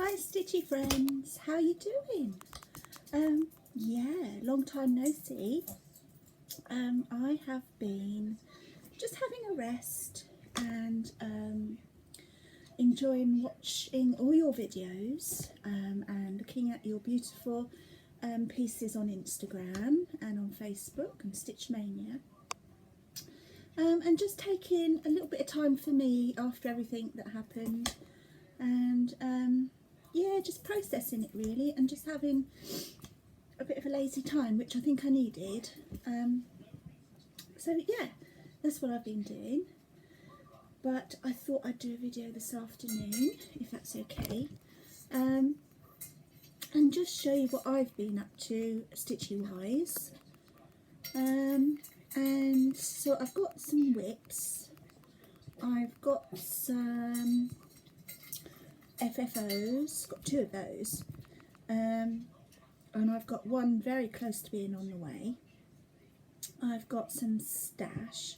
Hi Stitchy friends, how you doing? Yeah, long time no see. I have been just having a rest and enjoying watching all your videos and looking at your beautiful pieces on Instagram and on Facebook and Stitch Mania. And just taking a little bit of time for me after everything that happened, and yeah, just processing it really, and just having a bit of a lazy time, which I think I needed. So yeah, that's what I've been doing. But I thought I'd do a video this afternoon, if that's okay, and just show you what I've been up to stitchy wise. And so I've got some whips, I've got some FFOs, got two of those, and I've got one very close to being on the way. I've got some stash,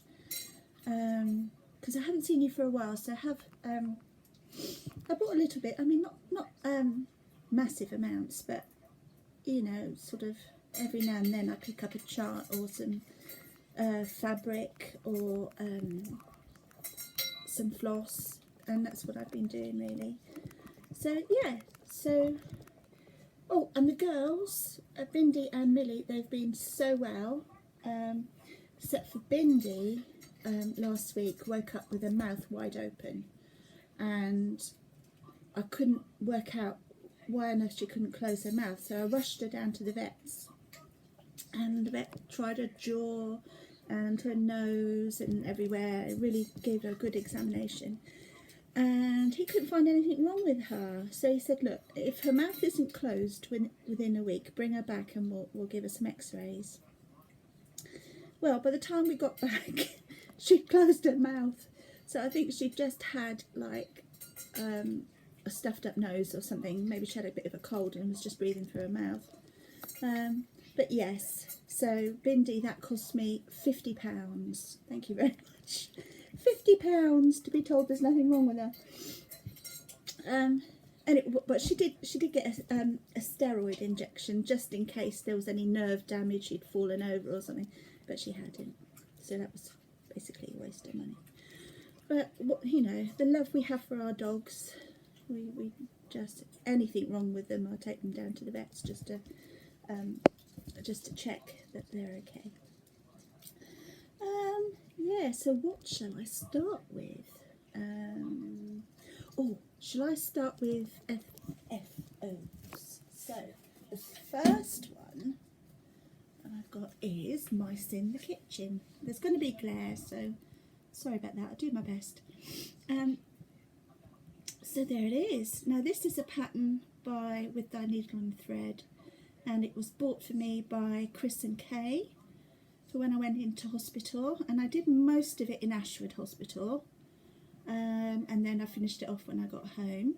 because I haven't seen you for a while, so I have I bought a little bit. I mean, not massive amounts, but you know, sort of every now and then I pick up a chart or some fabric or some floss, and that's what I've been doing really. So yeah, so oh, and the girls, Bindi and Millie, they've been so well, except for Bindi. Last week woke up with her mouth wide open, and I couldn't work out why on earth she couldn't close her mouth, so I rushed her down to the vet's, and the vet tried her jaw and her nose and everywhere. It really gave her a good examination, and he couldn't find anything wrong with her. So he said, look, if her mouth isn't closed within a week, bring her back and we'll give her some x-rays. Well, by the time we got back, she'd closed her mouth. So I think she'd just had like a stuffed up nose or something. Maybe she had a bit of a cold and was just breathing through her mouth. But yes, so Bindi, that cost me £50. Thank you very much. £50 to be told there's nothing wrong with her. But she did get a steroid injection just in case there was any nerve damage, she'd fallen over or something, but she hadn't. So that was basically a waste of money. But you know, the love we have for our dogs, we just, anything wrong with them, I'll take them down to the vets just to check that they're okay. Yeah, so what shall I start with? Oh, shall I start with FFOs? So the first one I've got is Mice in the Kitchen. There's going to be glare, so sorry about that, I'll do my best. So there it is. Now this is a pattern by With Thy Needle and Thread, and it was bought for me by Chris and Kay for when I went into hospital, and I did most of it in Ashford Hospital, and then I finished it off when I got home.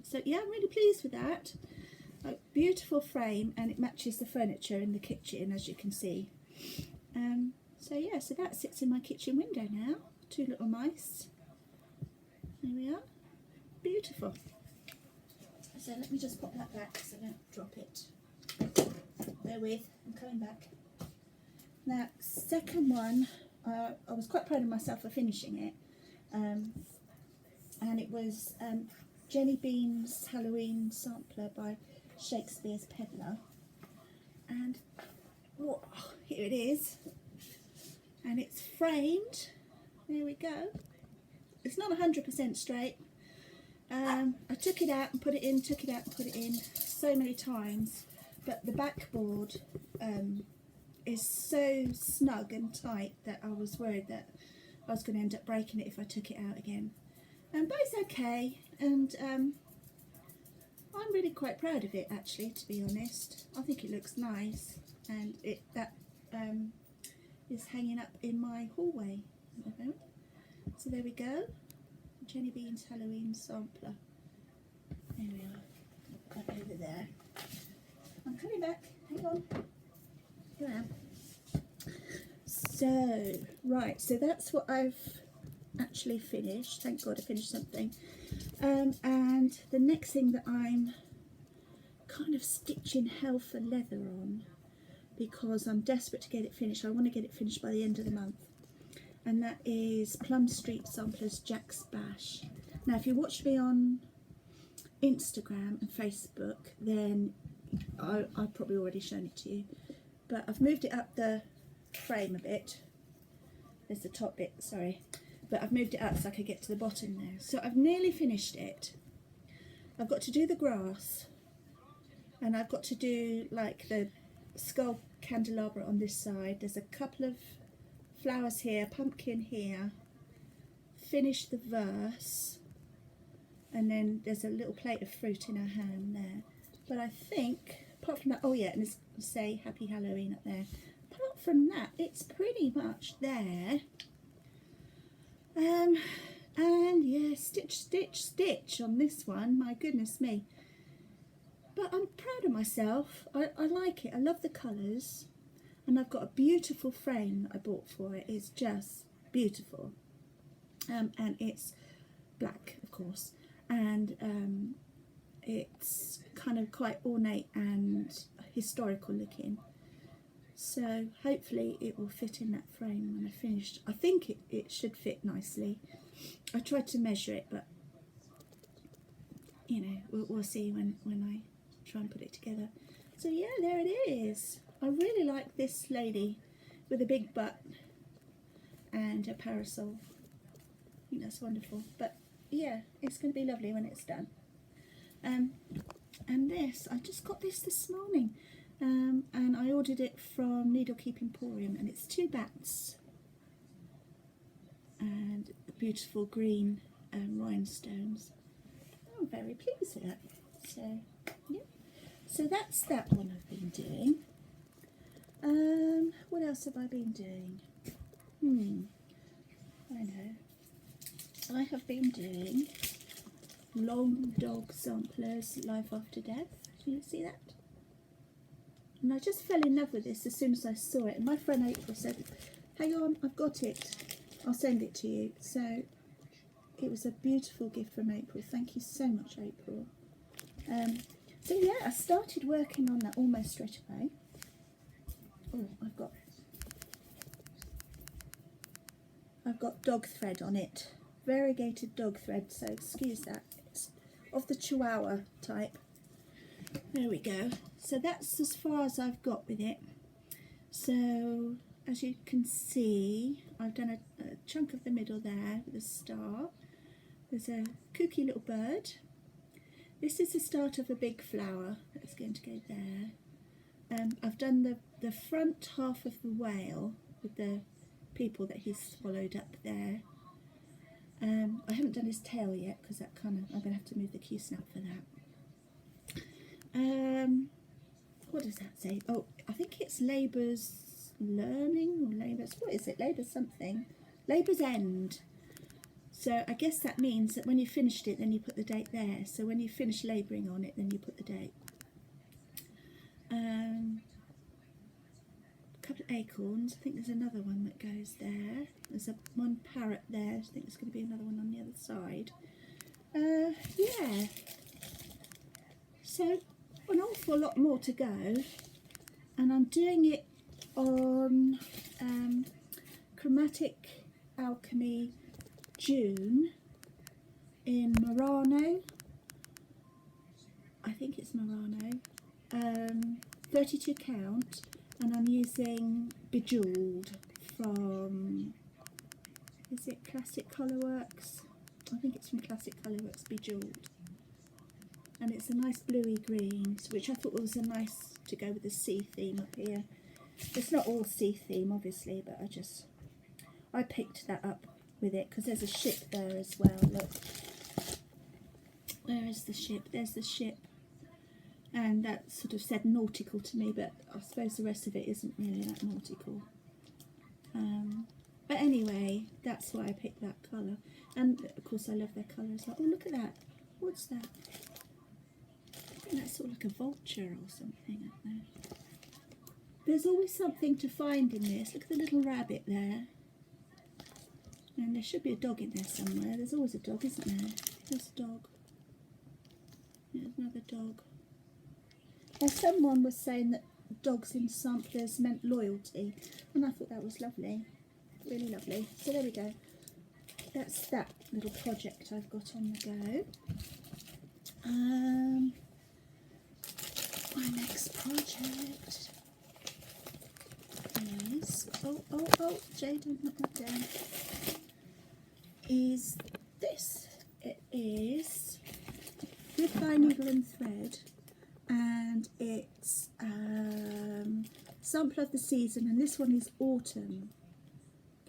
So yeah, I'm really pleased with that. A beautiful frame, and it matches the furniture in the kitchen, as you can see. So yeah, so that sits in my kitchen window now. Two little mice. There we are. Beautiful. So let me just pop that back so I don't drop it. Bear with, I'm coming back. Now, second one, I was quite proud of myself for finishing it. And it was Jenny Bean's Halloween Sampler by Shakespeare's Peddler. And whoa, here it is. And it's framed. There we go. It's not 100% straight. I took it out and put it in, took it out and put it in so many times, but the backboard is so snug and tight that I was worried that I was going to end up breaking it if I took it out again. But it's okay, and I'm really quite proud of it actually, to be honest. I think it looks nice, and that is hanging up in my hallway at the moment. So there we go. Jenny Bean's Halloween Sampler. There we are. Got over there. I'm coming back. Hang on. Here I am. So, right. So that's what I've actually finished. Thank God I finished something. And the next thing that I'm kind of stitching hell for leather on, because I'm desperate to get it finished. I want to get it finished by the end of the month. And that is Plum Street Samplers Jack's Bash. Now, if you watched me on Instagram and Facebook, then I've probably already shown it to you. But I've moved it up the frame a bit. There's the top bit, sorry. But I've moved it up so I could get to the bottom there. So I've nearly finished it. I've got to do the grass. And I've got to do like the skull candelabra on this side. There's a couple of flowers here, pumpkin here. Finish the verse. And then there's a little plate of fruit in her hand there. But I think, apart from that, oh yeah, and it's say Happy Halloween up there. Apart from that, it's pretty much there. And yeah, stitch, stitch, stitch on this one. My goodness me. But I'm proud of myself. I like it. I love the colours. And I've got a beautiful frame that I bought for it. It's just beautiful. And it's black, of course. And it's kind of quite ornate and historical looking. So hopefully it will fit in that frame when I finished. I think it should fit nicely. I tried to measure it, but you know, we'll see when I try and put it together. So yeah, there it is. I really like this lady with a big butt and a parasol. I think that's wonderful. But yeah, it's going to be lovely when it's done. And this, I just got this morning. And I ordered it from Needlekeep Emporium, and it's 2 bats and the beautiful green rhinestones. I'm very pleased with that. So yeah, so that's that one I've been doing. What else have I been doing? I know. I have been doing long dog samplers, Life After Death. Do you see that? And I just fell in love with this as soon as I saw it. And my friend April said, hang on, I've got it. I'll send it to you. So it was a beautiful gift from April. Thank you so much, April. So yeah, I started working on that almost straight away. Oh, I've got dog thread on it. Variegated dog thread, so excuse that. It's of the Chihuahua type. There we go. So that's as far as I've got with it. So as you can see, I've done a chunk of the middle there with a star. There's a kooky little bird. This is the start of a big flower that's going to go there. I've done the front half of the whale with the people that he's swallowed up there. I haven't done his tail yet because that I'm going to have to move the Q-snap for that. What does that say? Oh, I think it's Labour's Learning or Labour's, what is it? Labour's something. Labour's End. So I guess that means that when you finished it, then you put the date there. So when you finish labouring on it, then you put the date. A couple of acorns. I think there's another one that goes there. There's one parrot there. I think there's going to be another one on the other side. Yeah. So an awful lot more to go, and I'm doing it on Chromatic Alchemy June in Murano. I think it's Murano. 32 count, and I'm using Bejeweled from, is it Classic Colourworks? I think it's from Classic Colourworks, Bejeweled. And it's a nice bluey green, which I thought was a nice to go with the sea theme up here. It's not all sea theme, obviously, but I picked that up with it because there's a ship there as well. Look, where is the ship? There's the ship, and that sort of said nautical to me, but I suppose the rest of it isn't really that nautical. But anyway, that's why I picked that colour, and of course I love their colours. Like, oh, look at that! What's that? I think that's sort of like a vulture or something up there. There's always something to find in this. Look at the little rabbit there. And there should be a dog in there somewhere. There's always a dog, isn't there? There's a dog. There's another dog. Now, someone was saying that dogs in samplers meant loyalty, and I thought that was lovely. Really lovely. So there we go. That's that little project I've got on the go. My next project is, Jay, don't knock that down, is this. It is Goodbye Needle and Thread, and it's sample of the season, and this one is autumn.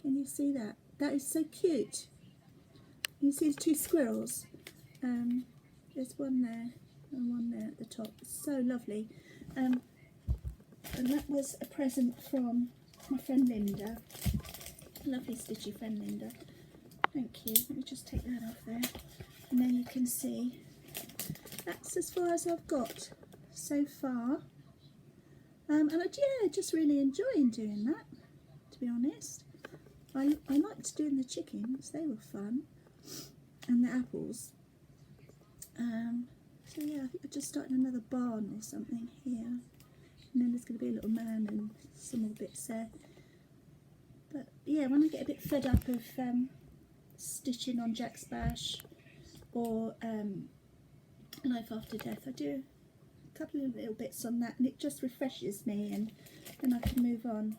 Can you see that? That is so cute. You see the two squirrels. There's one there and one there at the top. So lovely. And that was a present from my friend Linda. Lovely stitchy friend Linda. Thank you. Let me just take that off there. And then you can see that's as far as I've got so far. And just really enjoying doing that, to be honest. I liked doing the chickens, they were fun, and the apples. So yeah, I think we're just starting another barn or something here. And then there's going to be a little man and some more bits there. But yeah, when I get a bit fed up of stitching on Jack's Bash or Life After Death, I do a couple of little bits on that, and it just refreshes me, and then I can move on.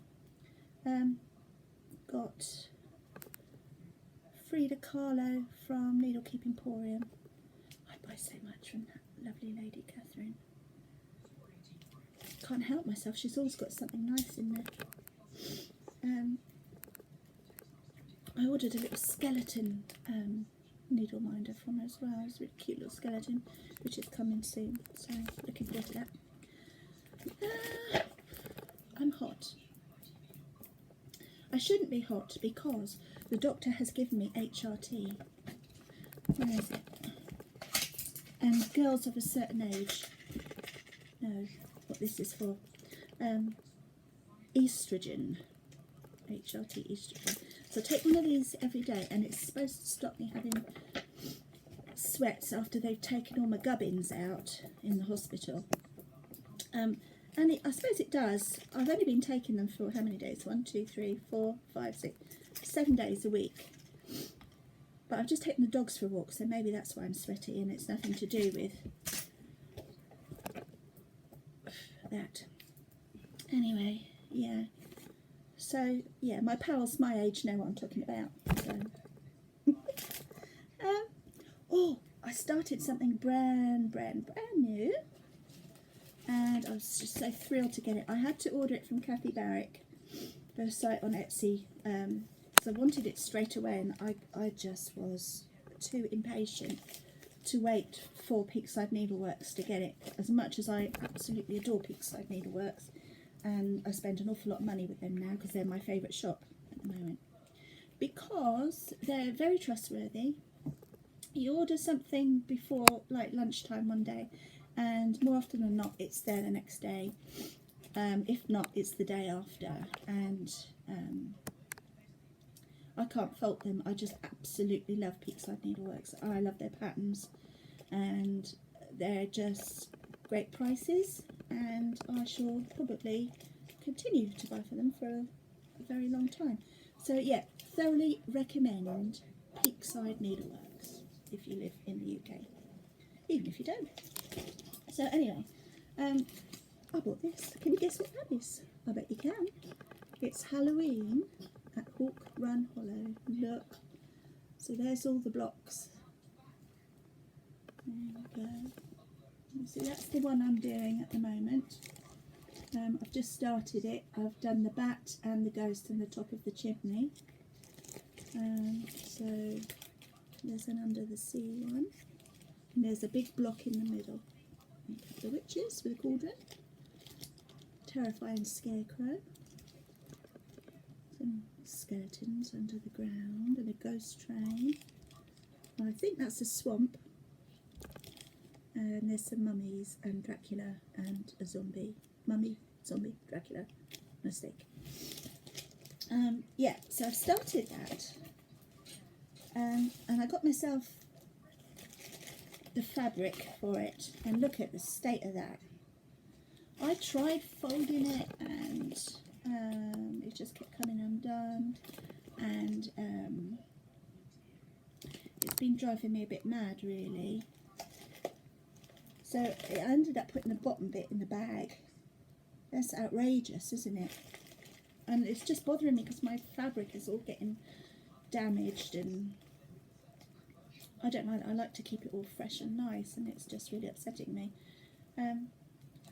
Got Frida Kahlo from Needle Keep Emporium. I buy so much from that lovely lady, Catherine. Can't help myself, she's always got something nice in there. I ordered a little skeleton needle minder from her as well. It's a really cute little skeleton, which is coming soon, so looking forward to that. I'm hot. I shouldn't be hot because the doctor has given me HRT. Where is it? And girls of a certain age know what this is for. Estrogen. HRT estrogen. So I take one of these every day, and it's supposed to stop me having sweats after they've taken all my gubbins out in the hospital. And I suppose it does. I've only been taking them for how many days? 1, 2, 3, 4, 5, 6, 7 days a week. But I've just taken the dogs for a walk, so maybe that's why I'm sweaty, and it's nothing to do with that. Anyway, yeah. So, yeah, my pals my age know what I'm talking about. So. I started something brand new. And I was just so thrilled to get it. I had to order it from Kathy Barrick, her site on Etsy, because I wanted it straight away, and I just was too impatient to wait for Peakside Needleworks to get it, as much as I absolutely adore Peakside Needleworks, and I spend an awful lot of money with them now because they're my favourite shop at the moment, because they're very trustworthy. You order something before like lunchtime one day, and more often than not it's there the next day. If not, it's the day after, and I can't fault them. I just absolutely love Peakside Needleworks. I love their patterns, and they're just great prices, and I shall probably continue to buy for them for a very long time. So yeah, thoroughly recommend Peakside Needleworks if you live in the UK, even if you don't. So anyway, I bought this. Can you guess what that is? I bet you can. It's Halloween at Hawk Run Hollow. Look. So there's all the blocks. There we go. So that's the one I'm doing at the moment. I've just started it. I've done the bat and the ghost and the top of the chimney. So there's an under the sea one. And there's a big block in the middle. The witches with a cauldron. Terrifying scarecrow. Some skeletons under the ground and a ghost train. I think that's a swamp. And there's some mummies and Dracula and a zombie. Mummy, zombie, Dracula. Mistake. Yeah, so I've started that. And I got myself the fabric for it, and look at the state of that. I tried folding it and it just kept coming undone, and it's been driving me a bit mad really. So I ended up putting the bottom bit in the bag. That's outrageous, isn't it? And it's just bothering me because my fabric is all getting damaged, and I don't like that. I like to keep it all fresh and nice, and it's just really upsetting me.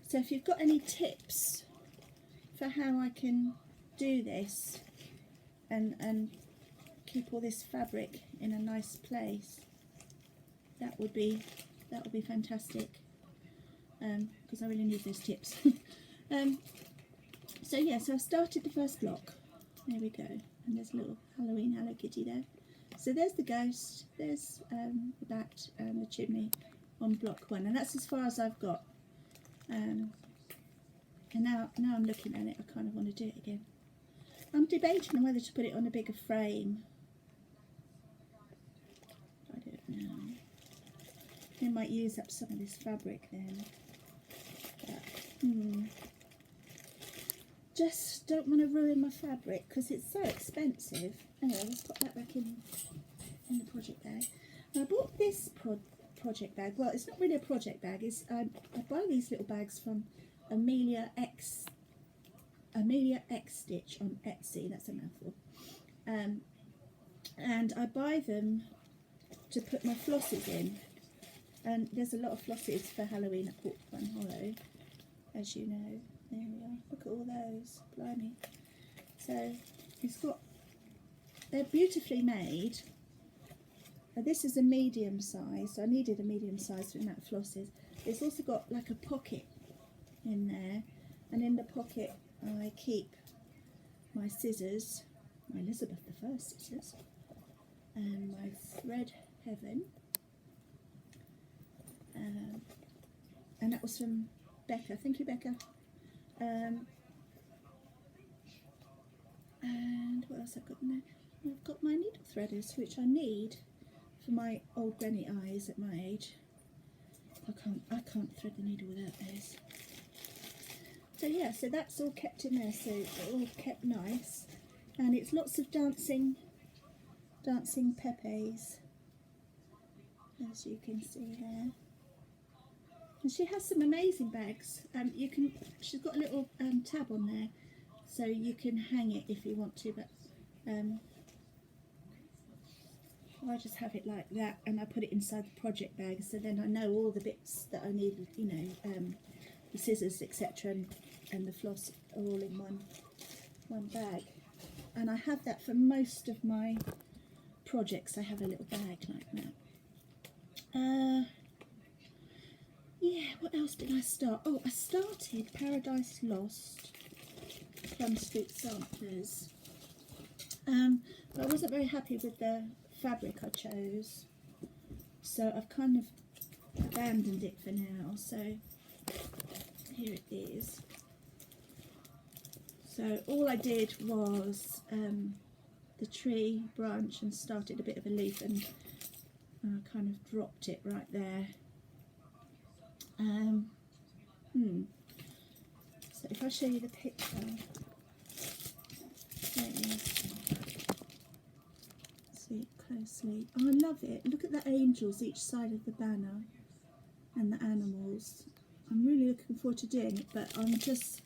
So if you've got any tips for how I can do this and keep all this fabric in a nice place, that would be fantastic, because I really need those tips. So yeah, so I've started the first block. There we go, and there's a little Halloween Hello Kitty there. So there's the ghost, there's the bat and the chimney on block 1, and that's as far as I've got. And now I'm looking at it, I kind of want to do it again. I'm debating on whether to put it on a bigger frame. I don't know. It might use up some of this fabric then. But, just don't want to ruin my fabric because it's so expensive. Anyway, let's put that back in the project bag. And I bought this project bag. Well, it's not really a project bag. It's I buy these little bags from Amelia X Stitch on Etsy. That's a mouthful. And I buy them to put my flosses in. And there's a lot of flosses for Halloween at Port Fun Hollow, as you know. There we are. Look at all those. Blimey. So it's got. They're beautifully made. This is a medium size, so I needed a medium size for that flosses. It's also got like a pocket in there, and in the pocket I keep my scissors, my Elizabeth I scissors, and my thread heaven, and that was from Becca. Thank you, Becca. And what else I've got in there? I've got my needle threaders, which I need for my old granny eyes at my age. I can't thread the needle without those. So yeah, so that's all kept in there, so it's all kept nice, and it's lots of dancing Pepes, as you can see there. And she has some amazing bags. She's got a little tab on there, so you can hang it if you want to, but I just have it like that, and I put it inside the project bag, so then I know all the bits that I need, you know, the scissors, etc., and the floss are all in one bag. And I have that for most of my projects. I have a little bag like that. Yeah, what else did I start? Oh, I started Paradise Lost Flosstube samplers. But I wasn't very happy with the fabric I chose, so I've kind of abandoned it for now. So here it is. So all I did was the tree branch and started a bit of a leaf, and I kind of dropped it right there. So if I show you the picture, there it is. See it closely. Oh, I love it. Look at the angels each side of the banner and the animals. I'm really looking forward to doing it, but I'm just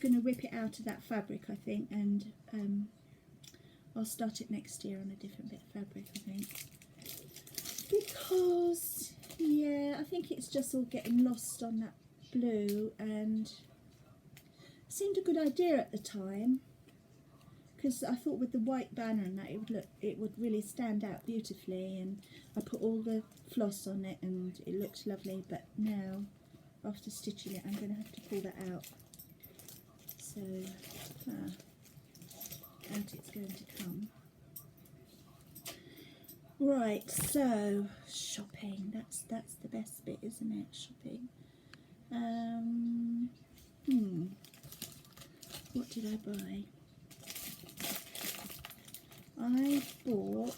going to rip it out of that fabric, I think, and I'll start it next year on a different bit of fabric, I think, because yeah, I think it's just all getting lost on that blue, and it seemed a good idea at the time because I thought with the white banner and that it would really stand out beautifully, and I put all the floss on it and it looked lovely. But now, after stitching it, I'm going to have to pull that out. So out it's going to come. Right, so shopping, that's the best bit, isn't it? Shopping. What did I buy? I bought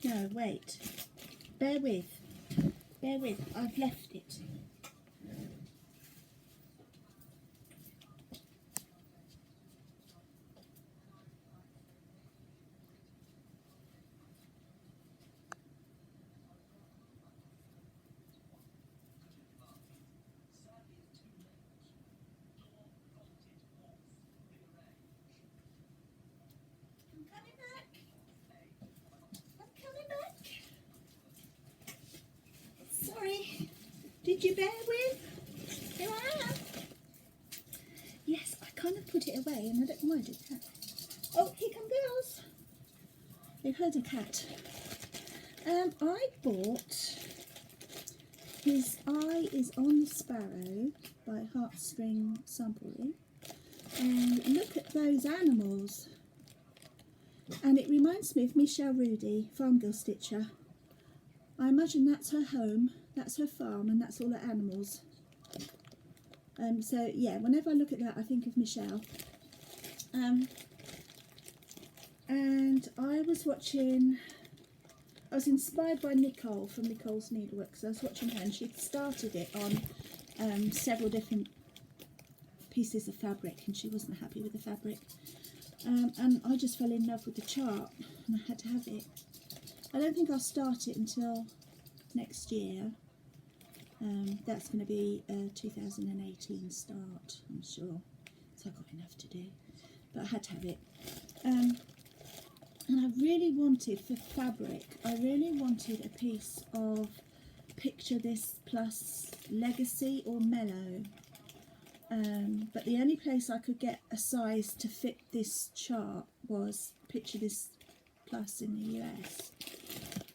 No, wait. Bear with. Bear with. I've left it. Sorry, did you bear with? Here I am. Yes, I kind of put it away and I don't know why I did that. Oh, here come girls. They've heard a cat. I bought His Eye is on the Sparrow by Heartstring Samplery. And look at those animals. And it reminds me of Michelle Rudy, Farm Girl Stitcher. I imagine that's her home, that's her farm, and that's all her animals. So yeah, whenever I look at that, I think of Michelle. And I was inspired by Nicole from Nicole's Needlework, because I was watching her and she'd started it on several different pieces of fabric and she wasn't happy with the fabric. And I just fell in love with the chart and I had to have it. I don't think I'll start it until next year. That's going to be a 2018 start, I'm sure. So I've got enough to do. But I had to have it. And I really wanted, for fabric, I really wanted a piece of Picture This Plus Legacy or Mellow. But the only place I could get a size to fit this chart was Picture This Plus in the US.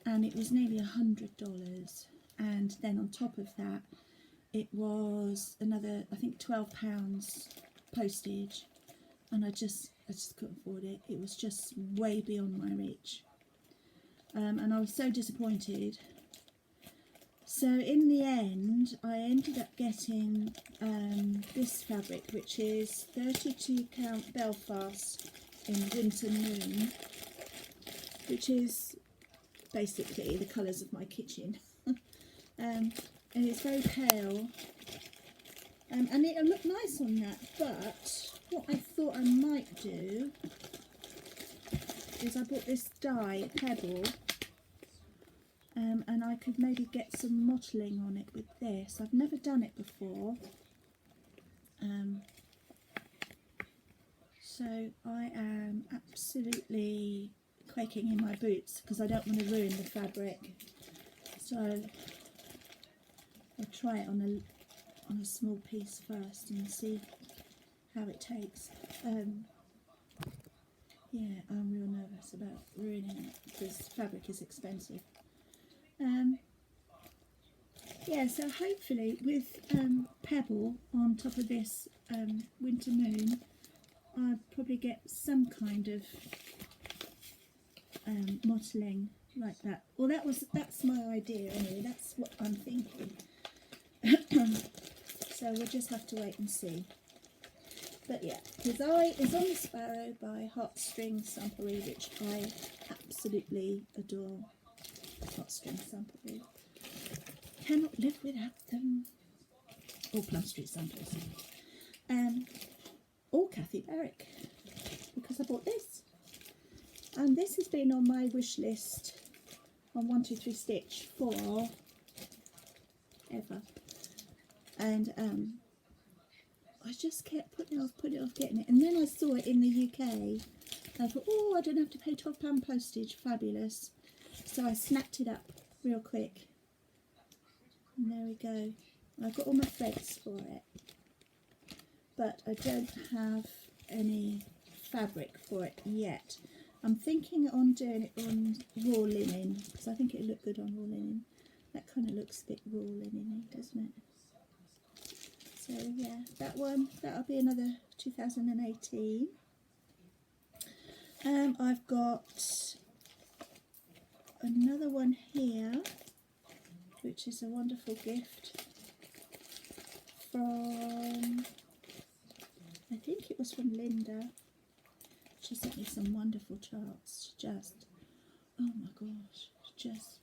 And it was nearly $100. And then on top of that, it was another, I think, £12 postage. And I just couldn't afford it. It was just way beyond my reach. And I was so disappointed. So in the end, I ended up getting this fabric, which is 32 count Belfast in Winter Moon, which is basically the colours of my kitchen. And it's very pale. And it'll look nice on that, but what I thought I might do is I bought this dye, Pebble, and I could maybe get some mottling on it with this. I've never done it before, so I am absolutely quaking in my boots because I don't want to ruin the fabric. So I'll try it on a small piece first and see how it takes. Yeah, I'm real nervous about ruining it because fabric is expensive. Yeah, so hopefully with Pebble on top of this Winter Moon, I'll probably get some kind of mottling like that. Well, that's my idea anyway. That's what I'm thinking. So we'll just have to wait and see. But yeah, His Eye is on the Sparrow by Heartstring Samplery, which I absolutely adore. Heartstring Samplery. Cannot live without them. Or Plum Street Samplers. Or Kathy Barrick, because I bought this. And this has been on my wish list on 123 Stitch for ever. And I just kept putting it off getting it. And then I saw it in the UK. And I thought, oh, I don't have to pay £12 postage. Fabulous. So I snapped it up real quick. And there we go. I've got all my threads for it. But I don't have any fabric for it yet. I'm thinking on doing it on raw linen, because I think it would look good on raw linen. That kind of looks a bit raw linen-y, doesn't it? So yeah, that'll be another 2018. I've got another one here, which is a wonderful gift from, I think it was from Linda. She sent me some wonderful charts. Just, oh my gosh, just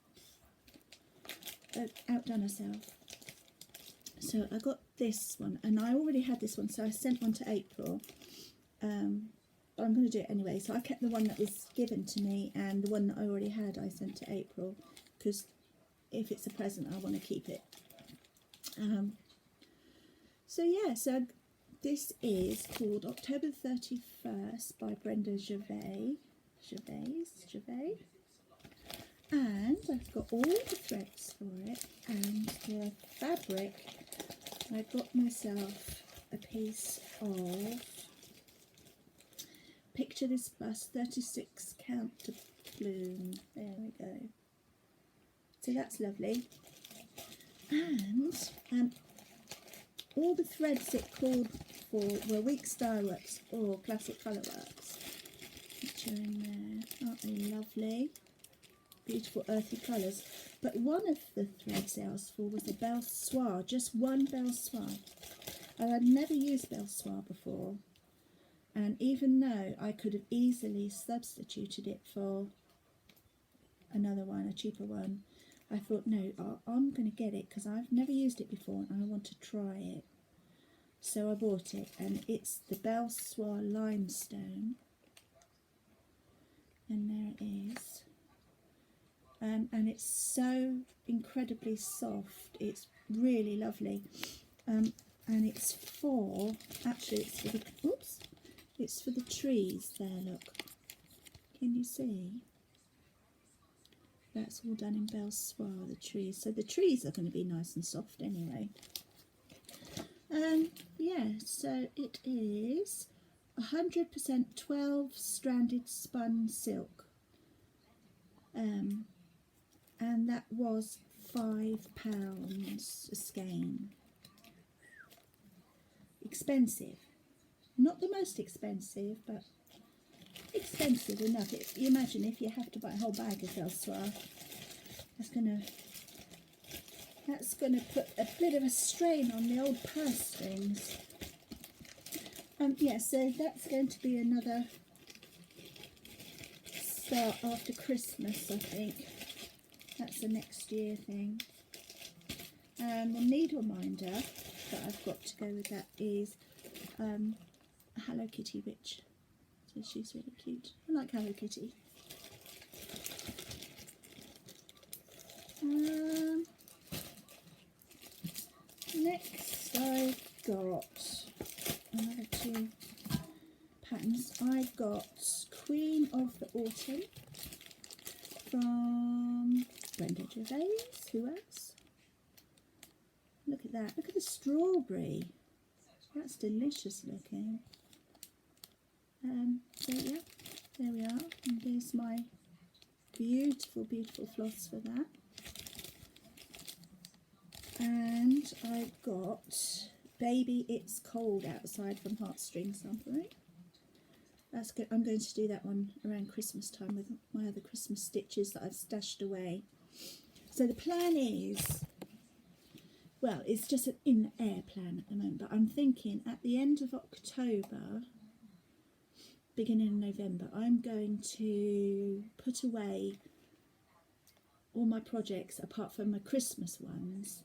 outdone herself. So I got this one, and I already had this one, so I sent one to April. But I'm going to do it anyway. So I kept the one that was given to me, and the one that I already had I sent to April, because if it's a present I want to keep it. So yeah, so this is called October 31st by Brenda Gervais. And I've got all the threads for it, and the fabric, I got myself a piece of, picture this bust, 36 count bloom, there we go. So that's lovely. And all the threads it called for were Weeks Dye Works or Classic Colour Works, which are in there. Aren't they lovely? Beautiful earthy colours. But one of the threads they asked for was a Belle Soie, just one Belle Soie. And I'd never used Belle Soie before. And even though I could have easily substituted it for another one, a cheaper one, I thought, no, I'm going to get it because I've never used it before and I want to try it. So I bought it, and it's the Belle Soie Limestone. And there it is. And it's so incredibly soft. It's really lovely. And it's for, actually it's for the, oops, it's for the trees there, look. Can you see? That's all done in Belle Soie, the trees. So the trees are going to be nice and soft anyway. Yeah, so it is 100% 12 stranded spun silk. And that was £5 a skein. Expensive. Not the most expensive, but expensive enough. You imagine if you have to buy a whole bag of Belle Soie, that's gonna put a bit of a strain on the old purse strings. Yeah, so that's going to be another start after Christmas, I think. That's the next year thing. And the needle minder that I've got to go with that is a Hello Kitty witch. So she's really cute. I like Hello Kitty. Next I've got another two patterns. I got Queen of the Autumn from Brenda Gervais. Who else? Look at that. Look at the strawberry. That's delicious looking. So yeah, there we are. And there's my beautiful, beautiful floss for that. And I've got Baby It's Cold Outside from Heartstrings Sampling. That's good. I'm going to do that one around Christmas time with my other Christmas stitches that I've stashed away. So the plan is, well, it's just an in the air plan at the moment, but I'm thinking at the end of October, beginning of November, I'm going to put away all my projects apart from my Christmas ones.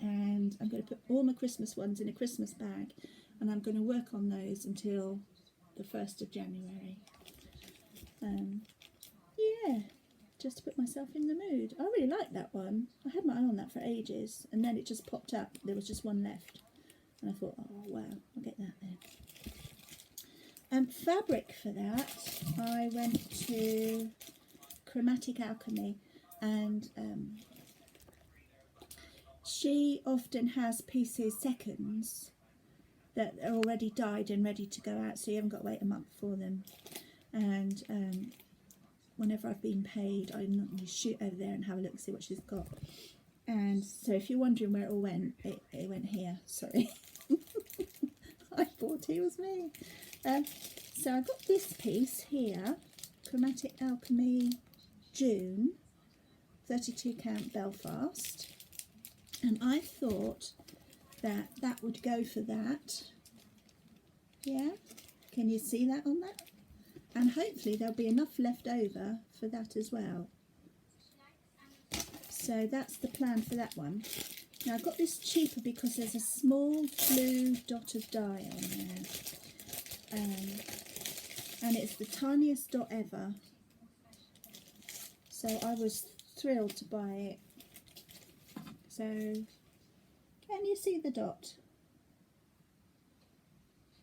And I'm going to put all my Christmas ones in a Christmas bag, and I'm going to work on those until the 1st of January. Yeah, just to put myself in the mood. I really like that one. I had my eye on that for ages, and then it just popped up. There was just one left, and I thought, oh wow, I'll get that then. Fabric for that, I went to Chromatic Alchemy, and she often has pieces seconds that are already dyed and ready to go out, so you haven't got to wait a month for them. And whenever I've been paid, I normally shoot over there and have a look and see what she's got. And so if you're wondering where it all went, it went here. Sorry. I thought it was me. So I got this piece here, Chromatic Alchemy June, 32 count Belfast. And I thought that that would go for that. Yeah, can you see that on that? And hopefully there'll be enough left over for that as well. So that's the plan for that one. Now I got this cheaper because there's a small blue dot of dye on there, and it's the tiniest dot ever. So I was thrilled to buy it. So can you see the dot?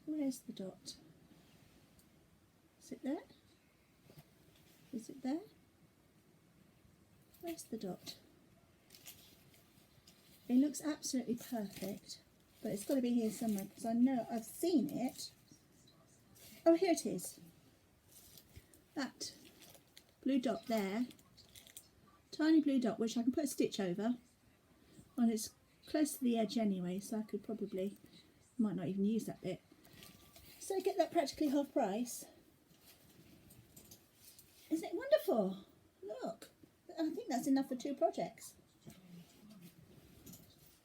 Where's the dot? Is it there? Is it there? Where's the dot? It looks absolutely perfect, but it's got to be here somewhere because I know I've seen it. Oh, here it is. That blue dot there. Tiny blue dot, which I can put a stitch over. Well, it's close to the edge anyway, so I could probably, might not even use that bit. So get that practically half price. Isn't it wonderful? Look, I think that's enough for 2 projects.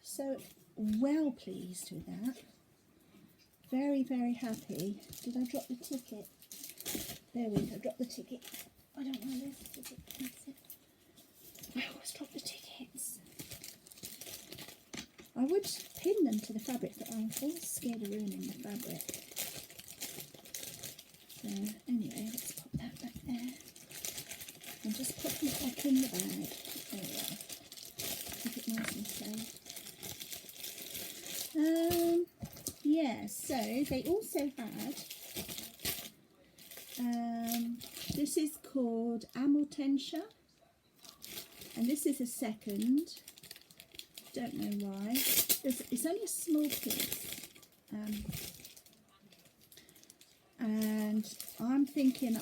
So well pleased with that. Very, very happy. Did I drop the ticket? There we go, drop the ticket. I don't know this. That's it. I always drop the tickets. I would pin them to the fabric, but I'm always scared of ruining the fabric. So anyway, let's pop that back there. And just pop it back in the bag. There we are. Keep it nice and safe. Yeah, so they also had, this is called Amortentia, and this is a second, don't know why, it's only a small piece, and I'm thinking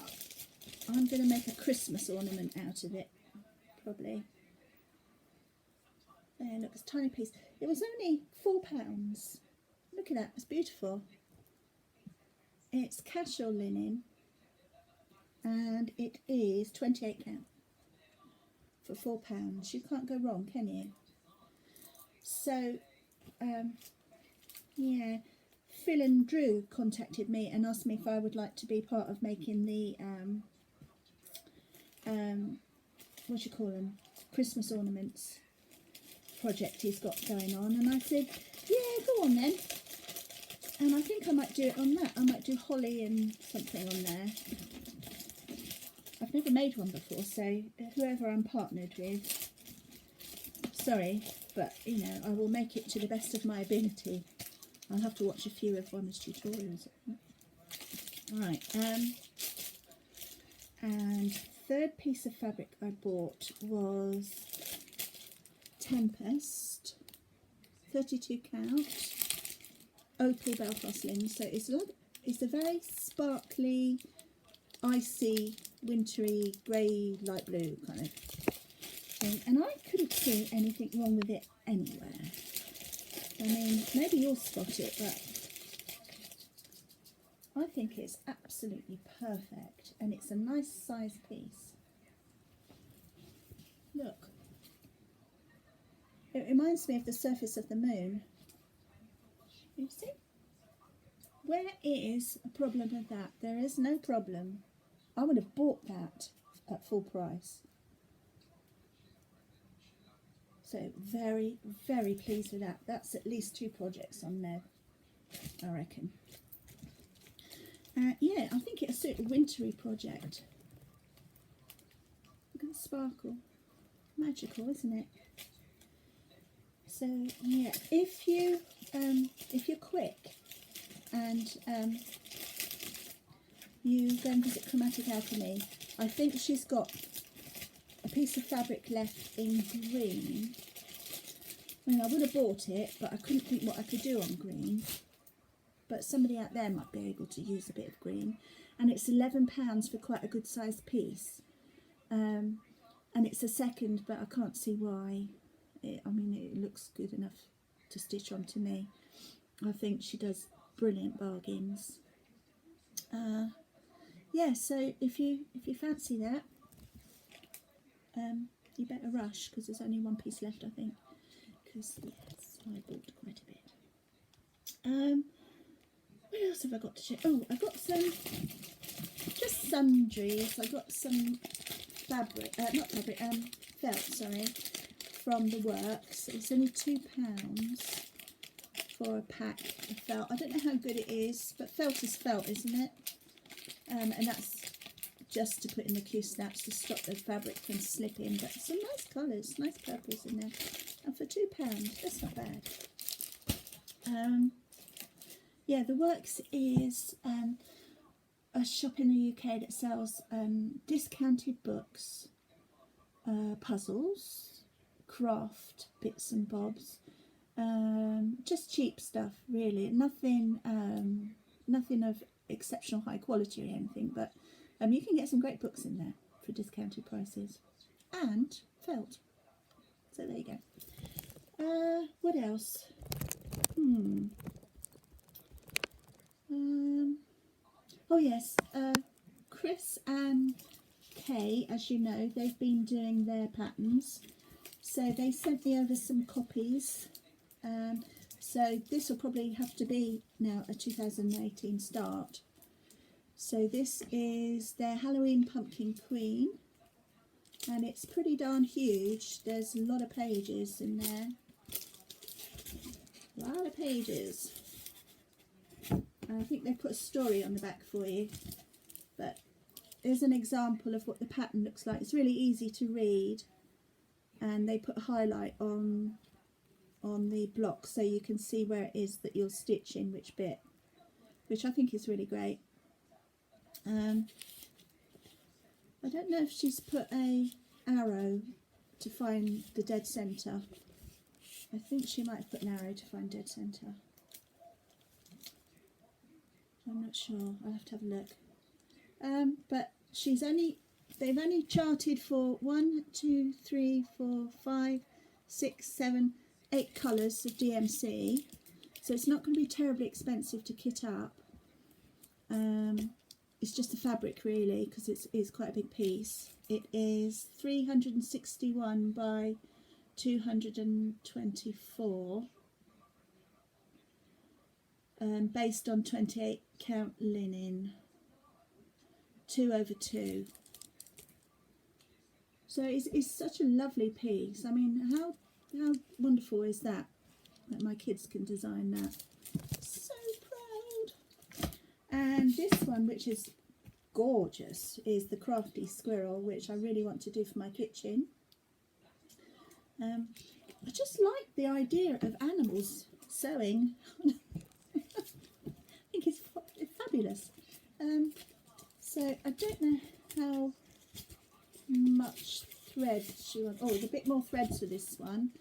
I'm going to make a Christmas ornament out of it, probably. There, look, it's a tiny piece. It was only £4. Look at that, it's beautiful. It's casual linen, and it is 28 count for £4. You can't go wrong, can you? So, yeah, Phil and Drew contacted me and asked me if I would like to be part of making the, what do you call them, Christmas ornaments project he's got going on, and I said, yeah, go on then. And I think I might do it on that. I might do holly and something on there. I've never made one before, so whoever I'm partnered with, sorry, but you know, I will make it to the best of my ability. I'll have to watch a few of Bonna's tutorials. Right, and third piece of fabric I bought was Tempest, 32 count, opal Belfast linen. So it's a very sparkly, icy, wintry, grey, light blue kind of thing. And I couldn't see anything wrong with it anywhere. I mean, maybe you'll spot it, but I think it's absolutely perfect, and it's a nice size piece. Look. It reminds me of the surface of the moon. You see? Where is a problem with that? There is no problem. I would have bought that at full price. So very, very pleased with that. That's at least 2 projects on there, I reckon. Yeah, I think it'll suit a wintry project. Look at the sparkle. Magical, isn't it? So yeah, if you're quick and you go and visit Chromatic Alchemy, I think she's got a piece of fabric left in green. I mean, I would have bought it, but I couldn't think what I could do on green. But somebody out there might be able to use a bit of green, and it's £11 for quite a good sized piece. And it's a second, but I can't see why. I mean, it looks good enough to stitch on to me. I think she does brilliant bargains. Yeah, so if you fancy that, you better rush because there's only 1 piece left, I think. Because yes, I bought quite a bit. What else have I got to show? Oh, I got some, just sundries. I got some fabric, not fabric, felt, sorry. from the Works. It's only £2 for a pack of felt. I don't know how good it is, but felt is felt, isn't it? And that's just to put in the Q-snaps to stop the fabric from slipping. But some nice colours, nice purples in there. And for £2, that's not bad. Yeah, the Works is a shop in the UK that sells discounted books, puzzles, craft bits and bobs, just cheap stuff really. Nothing of exceptional high quality or anything, but you can get some great books in there for discounted prices and felt. So there you go. What else? Oh yes, Chris and Kay, as you know, they've been doing their patterns, so they sent me over some copies. So this will probably have to be now a 2018 start. So this is their Halloween Pumpkin Queen, and it's pretty darn huge. There's a lot of pages in there, a lot of pages. I think they put a story on the back for you, but here's an example of what the pattern looks like. It's really easy to read, and they put a highlight on the block so you can see where it is that you'll stitch in which bit, which I think is really great. I don't know if she's put a arrow to find the dead centre. I think she might have put an arrow to find dead centre. I'm not sure, I'll have to have a look. But they've only charted for 1, 2, 3, 4, 5, 6, 7, 8 colours of DMC, so it's not going to be terribly expensive to kit up. It's just the fabric really, because it's quite a big piece. It is 361 by 224. Based on 28 count linen, 2/2. So it's such a lovely piece. I mean, how wonderful is that my kids can design that? So proud. And this one, which is gorgeous, is the Crafty Squirrel, which I really want to do for my kitchen. I just like the idea of animals sewing. I think it's fabulous. So I don't know how much thread she wants. Oh, there's a bit more threads for this one.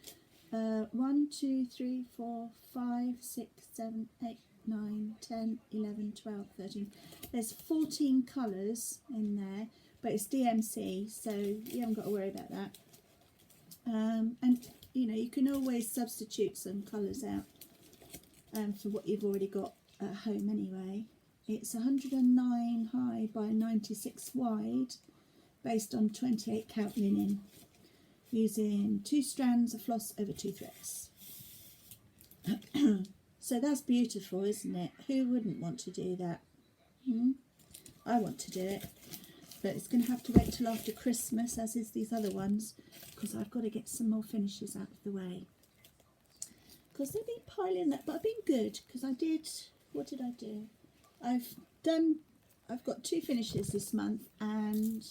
1, 2, 3, 4, 5, 6, 7, 8, 9, 10, 11, 12, 13. There's 14 colours in there, but it's DMC, so you haven't got to worry about that. And you know, you can always substitute some colours out for what you've already got at home anyway. It's 109 high by 96 wide, based on 28 count linen, using 2 strands of floss over 2 threads. So that's beautiful, isn't it? Who wouldn't want to do that? I want to do it, but it's going to have to wait till after Christmas, as is these other ones, because I've got to get some more finishes out of the way. Because they've been piling up, but I've been good, because what did I do? I've got 2 finishes this month and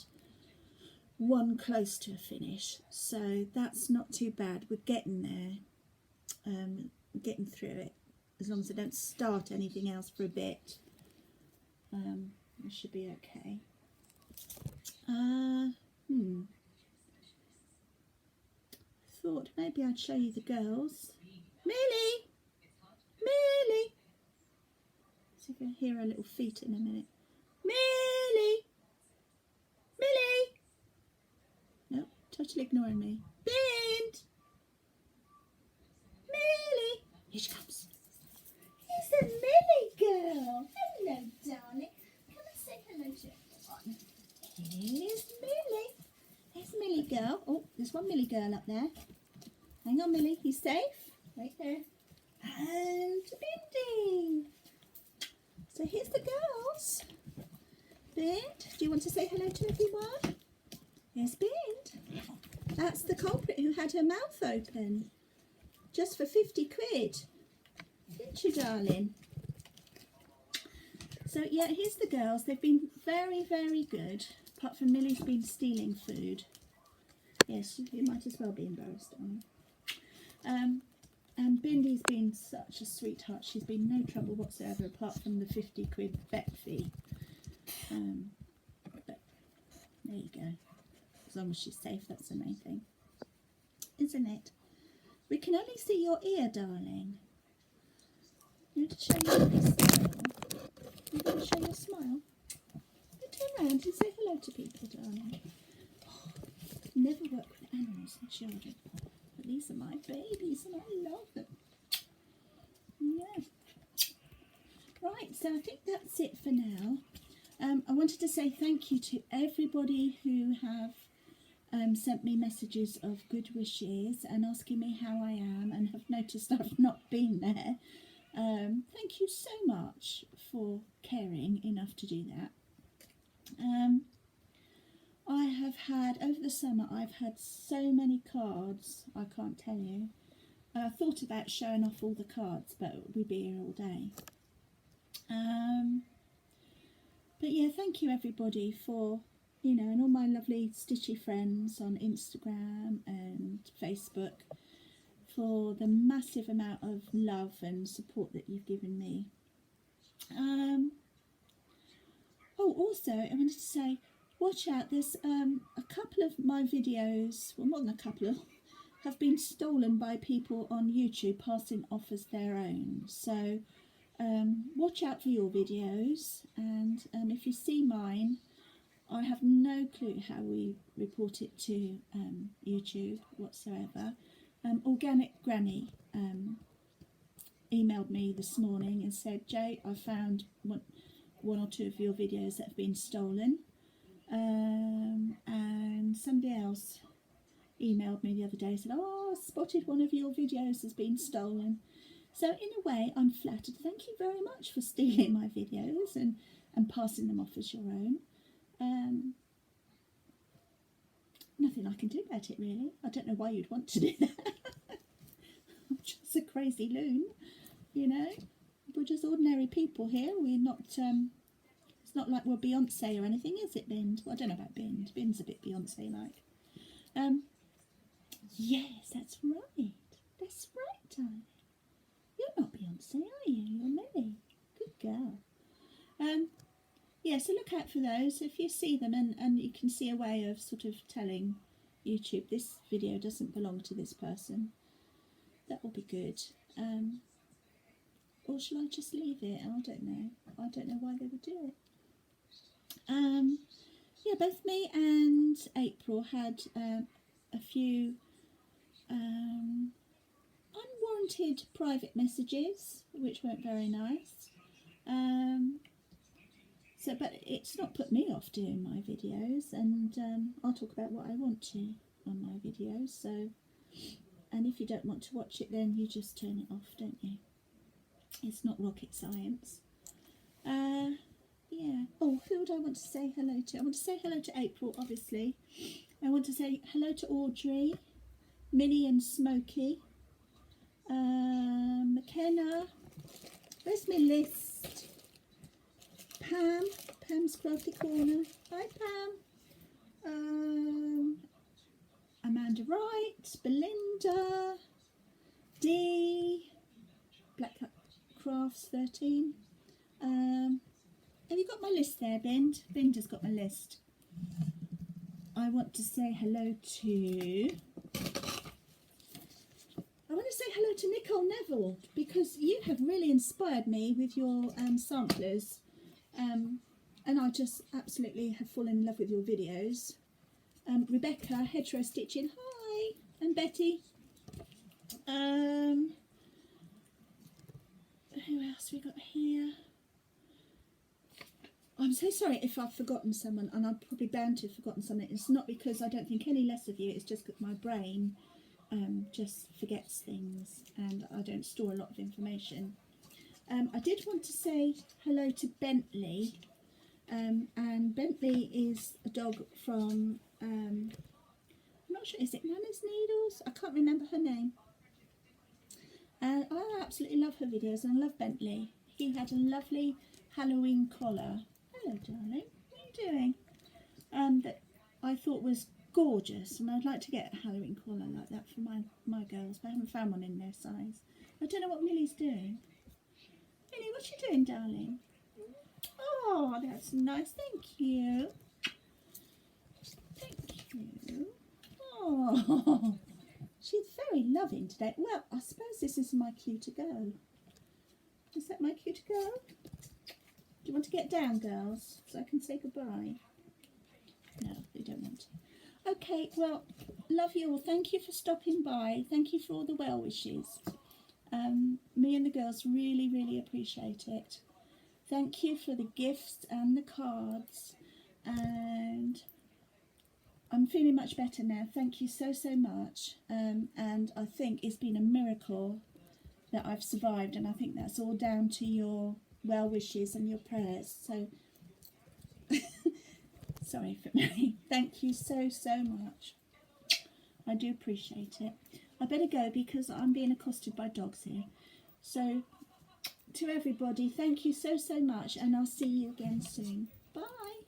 1 close to a finish, so that's not too bad. We're getting there, getting through it. As long as I don't start anything else for a bit, I should be okay. Thought maybe I'd show you the girls. Millie! Millie! See if I can hear her little feet in a minute. Millie! Millie! No, totally ignoring me. Bind! Millie! Here she comes. It's the Millie girl. Hello, darling. Come and say hello to everyone. Here's Millie. There's Millie girl. Oh, there's one Millie girl up there. Hang on, Millie. You safe? Right there. And Bindi. So here's the girls. Bind, do you want to say hello to everyone? Here's Bind. That's the culprit who had her mouth open. Just for 50 quid. Didn't you, darling? So, yeah, here's the girls. They've been very, very good. Apart from Millie's been stealing food. Yes, you might as well be embarrassed, darling. And Bindi's been such a sweetheart. She's been no trouble whatsoever, apart from the 50 quid vet fee. But there you go. As long as she's safe, that's the main thing. Isn't it? We can only see your ear, darling. You want to show your smile? You want to show your smile? You turn around and say hello to people, darling. Oh, never work with animals and children. But these are my babies and I love them. Yeah. Right, so I think that's it for now. I wanted to say thank you to everybody who have sent me messages of good wishes and asking me how I am and have noticed I've not been there. Thank you so much for caring enough to do that. I have had, over the summer, I've had so many cards, I can't tell you. I thought about showing off all the cards, but we'd be here all day. But yeah, thank you everybody for, you know, and all my lovely stitchy friends on Instagram and Facebook for the massive amount of love and support that you've given me. Oh, also, I wanted to say, watch out, there's a couple of my videos, well, more than a couple of, have been stolen by people on YouTube passing off as their own. So watch out for your videos, and if you see mine, I have no clue how we report it to YouTube whatsoever. Organic Granny emailed me this morning and said, Jay, I found one or two of your videos that have been stolen. And somebody else emailed me the other day and said, oh, I spotted one of your videos has been stolen. So in a way, I'm flattered. Thank you very much for stealing my videos and passing them off as your own. Nothing I can do about it, really. I don't know why you'd want to do that. I'm just a crazy loon, you know. We're just ordinary people here. We're not, it's not like we're Beyonce or anything, is it, Bind? Well, I don't know about Bind. Bind's a bit Beyonce-like. Yes, that's right. That's right, darling. You're not Beyonce, are you? You're Millie. Good girl. Yeah, so look out for those. If you see them and you can see a way of sort of telling YouTube this video doesn't belong to this person, that will be good. Or shall I just leave it? I don't know. I don't know why they would do it. Yeah, both me and April had a few unwarranted private messages, which weren't very nice. But it's not put me off doing my videos, and I'll talk about what I want to on my videos. So, and if you don't want to watch it, then you just turn it off, don't you? It's not rocket science. Yeah. Oh, who would I want to say hello to? I want to say hello to April, obviously. I want to say hello to Audrey, Millie and Smokey, McKenna. Where's my list? Pam's Crafty Corner. Hi, Pam. Amanda Wright, Belinda, Dee, Black Crafts 13. Have you got my list there, Bind? Bind has got my list. I want to say hello to... I want to say hello to Nicole Neville, because you have really inspired me with your samplers. And I just absolutely have fallen in love with your videos. Rebecca, Hedgerow Stitching, hi, and Betty. Who else we got here? I'm so sorry if I've forgotten someone, and I'm probably bound to have forgotten someone. It's not because I don't think any less of you, it's just that my brain just forgets things and I don't store a lot of information. I did want to say hello to Bentley, and Bentley is a dog from, I'm not sure, is it Nana's Needles? I can't remember her name. And I absolutely love her videos, and I love Bentley. He had a lovely Halloween collar. Hello, darling. What are you doing? That I thought was gorgeous, and I'd like to get a Halloween collar like that for my girls, but I haven't found one in their size. I don't know what Millie's doing. Millie, what's you doing, darling? Oh, that's nice. Thank you. Thank you. Oh, she's very loving today. Well, I suppose this is my cue to go. Is that my cue to go? Do you want to get down, girls, so I can say goodbye? No, they don't want to. Okay, well, love you all. Thank you for stopping by. Thank you for all the well wishes. Me and the girls really, really appreciate it. Thank you for the gifts and the cards. And I'm feeling much better now. Thank you so, so much. And I think it's been a miracle that I've survived. And I think that's all down to your well wishes and your prayers. So, sorry for me. Thank you so, so much. I do appreciate it. I better go because I'm being accosted by dogs here. So, to everybody, thank you so, so much. And I'll see you again soon. Bye.